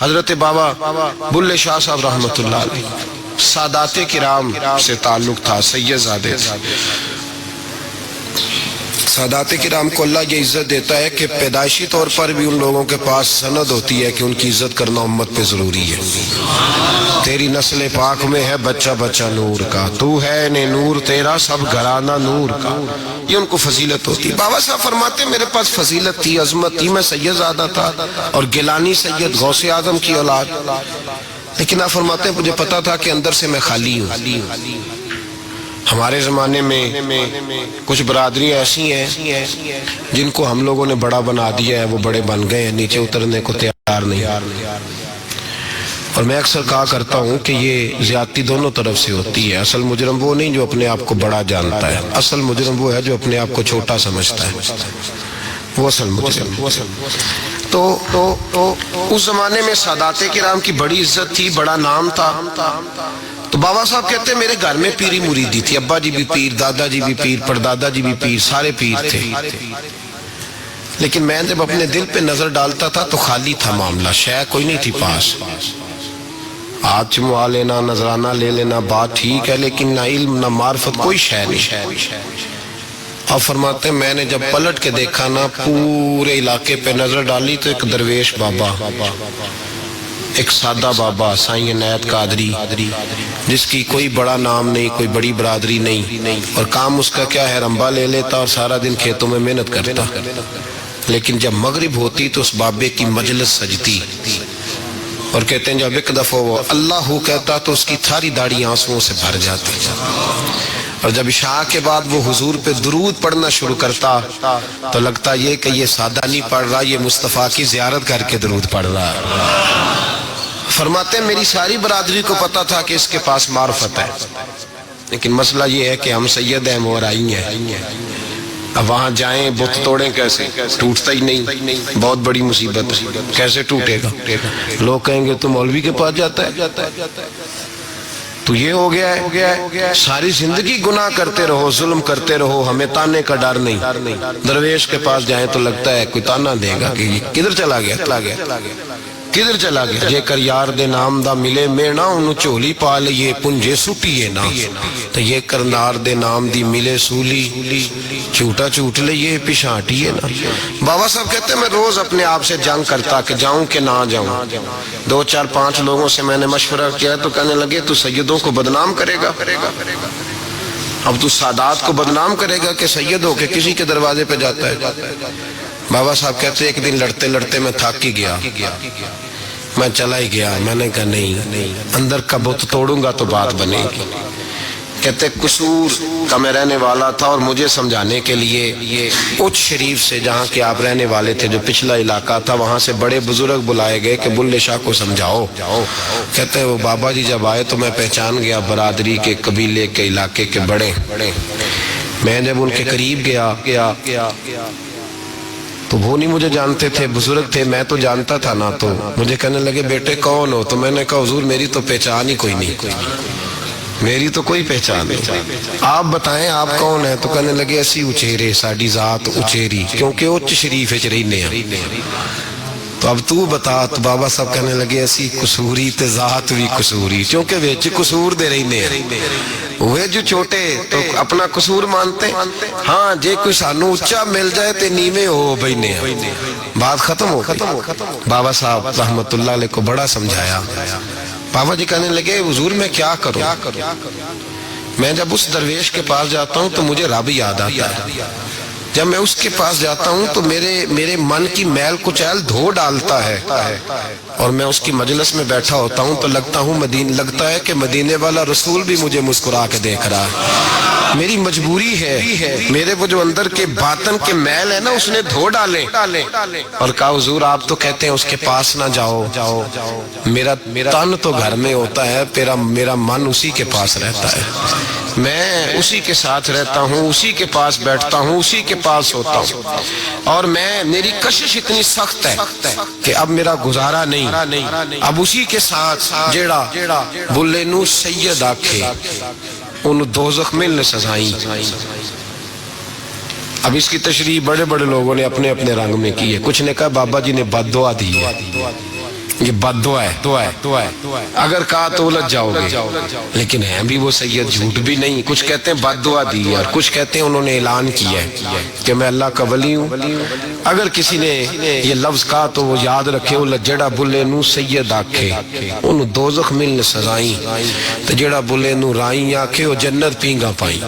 حضرت بابا بلے شاہ صاحب رحمۃ اللہ علیہ سادات کرام سے تعلق تھا، سید زادے تھے۔ سادات کرام کو اللہ یہ عزت دیتا ہے کہ پیدائشی طور پر بھی ان لوگوں کے پاس سند ہوتی ہے کہ ان کی عزت کرنا امت پہ ضروری ہے۔ تیری نسل پاک میں ہے بچہ بچہ نور کا، تو ہے نے نور تیرا سب گھرانہ نور کا، یہ ان کو فضیلت ہوتی ہے۔ بابا صاحب فرماتے میرے پاس فضیلت تھی، عظمت تھی، میں سید زادہ تھا اور گیلانی سید غوث اعظم کی اولاد، لیکن آپ فرماتے ہیں مجھے پتا تھا کہ اندر سے میں خالی ہوں۔ ہمارے زمانے میں کچھ برادریاں ایسی ہیں جن کو ہم لوگوں نے بڑا بنا دیا ہے، وہ بڑے بن گئے ہیں، نیچے اترنے کو تیار نہیں۔ اور میں اکثر کہا کرتا ہوں کہ یہ زیادتی دونوں طرف سے ہوتی ہے۔ اصل مجرم وہ نہیں جو اپنے آپ کو بڑا جانتا ہے، اصل مجرم وہ ہے جو اپنے آپ کو چھوٹا سمجھتا ہے، وہ اصل مجرم۔ تو اس زمانے میں سادات کرام کی بڑی عزت تھی، بڑا نام تھا۔ تو بابا صاحب کہتے ہیں میرے گھر میں پیری مریدی تھی، ابا جی بھی پیر، دادا جی بھی پیر، پردادا جی بھی پیر، سارے پیر تھے، لیکن میں جب اپنے دل پہ نظر ڈالتا تھا تو خالی تھا معاملہ، شے کوئی نہیں تھی پاس۔ ہاتھ چموا لینا، نذرانہ لے لینا بات ٹھیک ہے، لیکن نہ علم نہ معرفت، کوئی شے نہیں۔ اور فرماتے ہیں میں نے جب پلٹ کے دیکھا نا، پورے علاقے پہ نظر ڈالی تو ایک درویش بابا، ایک سادہ بابا سائیں عنایت قادری، جس کی کوئی بڑا نام نہیں، کوئی بڑی برادری نہیں، اور کام اس کا کیا ہے، رمبا لے لیتا اور سارا دن کھیتوں میں محنت کرتا، لیکن جب مغرب ہوتی تو اس بابے کی مجلس سجتی، اور کہتے ہیں جب ایک دفعہ وہ اللہ ہو کہتا تو اس کی تھاری داڑھی آنسوؤں سے بھر جاتی، اور جب عشاء کے بعد وہ حضور پہ درود پڑھنا شروع کرتا تو لگتا یہ کہ یہ سادہ نہیں پڑھ رہا، یہ مصطفیٰ کی زیارت کر کے درود پڑھ رہا ہے۔ فرماتے ہیں میری ساری برادری کو پتا تھا کہ اس کے پاس معرفت ہے، لیکن مسئلہ یہ ہے کہ ہم سید ہیں، وہ رائی ہیں، اب وہاں جائیں بت توڑیں کیسے، ٹوٹتا ہی نہیں، بہت بڑی مصیبت ہے، کیسے ٹوٹے گا؟ لوگ کہیں گے تو مولوی کے پاس جاتا ہے، تو یہ ہو گیا ہے ساری زندگی گناہ کرتے رہو، ظلم کرتے رہو، ہمیں تانے کا ڈر نہیں۔ درویش کے پاس جائیں تو لگتا ہے کوئی تانا دے گا کہ کدھر چلا گیا، کدھر چلا گیا؟ جے کر یار دے نام دا ملے مینا، انہوں چولی پا لئے پنجے سٹیے نا، تو یہ کر نار دے نام دی ملے سولی، چھوٹا چھوٹ لئے پشانٹیے نا۔ بابا صاحب کہتے ہیں میں روز اپنے آپ سے جنگ کرتا کہ جاؤں کہ نہ جاؤں۔ 2 4 5 لوگوں سے میں نے مشورہ کیا تو کہنے لگے تو سیدوں کو بدنام کرے گا، اب تو سادات کو بدنام کرے گا کہ سید ہو کے کسی کے دروازے پہ جاتا ہے۔ بابا صاحب کہتے ایک دن لڑتے لڑتے میں تھک ہی گیا، میں چلا ہی گیا، میں نے کہا نہیں، اندر کا بت توڑوں گا تو بات بنے گی۔ کہتے قصور کا میں رہنے والا تھا اور مجھے سمجھانے کے لیے اچ شریف سے جہاں کہ آپ رہنے والے تھے، جو پچھلا علاقہ تھا، وہاں سے بڑے بزرگ بلائے گئے کہ بلے شاہ کو سمجھاؤ۔ کہتے ہیں وہ بابا جی جب آئے تو میں پہچان گیا برادری کے، قبیلے کے، علاقے کے بڑے۔ میں جب ان کے قریب گیا تو وہ نہیں مجھے جانتے تھے، بزرگ تھے، میں تو جانتا تھا نا، تو مجھے کہنے لگے بیٹے کون ہو؟ تو میں نے کہا حضور میری تو پہچان ہی کوئی نہیں، میری تو کوئی پہچان نہیں، آپ بتائیں آپ کون ہیں؟ تو کہنے لگے اسی اچھیرے، ساڑی ذات اچھیری، کیونکہ اچ شریف اچ رہنے ہیں، تو اب تو بتا۔ تو بابا صاحب کہنے لگے اسی قصوری تے ذات بھی قصوری، کیونکہ ویچ قصور دے رہنے ہیں، وہ جو چھوٹے تو اپنا قصور مانتے، ہاں جے کوئی سانو اچھا مل جائے تے نیمے ہو بھینے ہیں، بات ختم ہو گئی۔ بابا صاحب رحمت اللہ علیہ کو بڑا سمجھایا۔ بابا جی کہنے لگے حضور میں کیا کروں؟ میں جب اس درویش کے پاس جاتا ہوں تو مجھے رب یاد آتا ہے، جب میں اس کے پاس جاتا ہوں تو میرے من کی میل کچیل دھو ڈالتا ہے، اور میں اس کی مجلس میں بیٹھا ہوتا ہوں تو لگتا ہے کہ مدینے والا رسول بھی مجھے مسکرا کے دیکھ رہا ہے۔ میری مجبوری ہے، میرے وہ جو اندر کے باطن کے میل ہے نا اس نے دھو ڈالے، اور کہا حضور آپ تو کہتے ہیں اس کے پاس نہ جاؤ، میرا تن تو گھر میں ہوتا ہے، میرا من اسی کے پاس رہتا ہے، میں اسی کے ساتھ رہتا ہوں، اسی کے پاس بیٹھتا ہوں، اسی کے پاس ہوتا ہوں، اور میری کشش اتنی سخت ہے کہ اب میرا گزارا نہیں، اب اسی کے ساتھ جیڑا بلے نو سید آکھے انہوں دوزخ میں نے سزائیں۔ اب اس کی تشریح بڑے بڑے لوگوں نے اپنے اپنے رنگ میں کی ہے، کچھ نے کہا بابا جی نے بد دعا دی ہے، یہ بد دعا ہے اگر کہا تو الجھ جاؤ گے، لیکن ہیں بھی وہ سید جھوٹ بھی نہیں. کچھ کہتے ہیں بد دعا دی ہے اور کچھ کہتے ہیں انہوں نے اعلان کیا ہے کہ میں اللہ کا ولی ہوں. اگر کسی نے یہ لفظ کہا تو وہ یاد رکھے وہ جڑا بلے نو سید آکھے انہوں دوزخ ملنے سزائیں، تو جڑا بلے نو رائیں آکھے وہ جنت پینگا پائیں.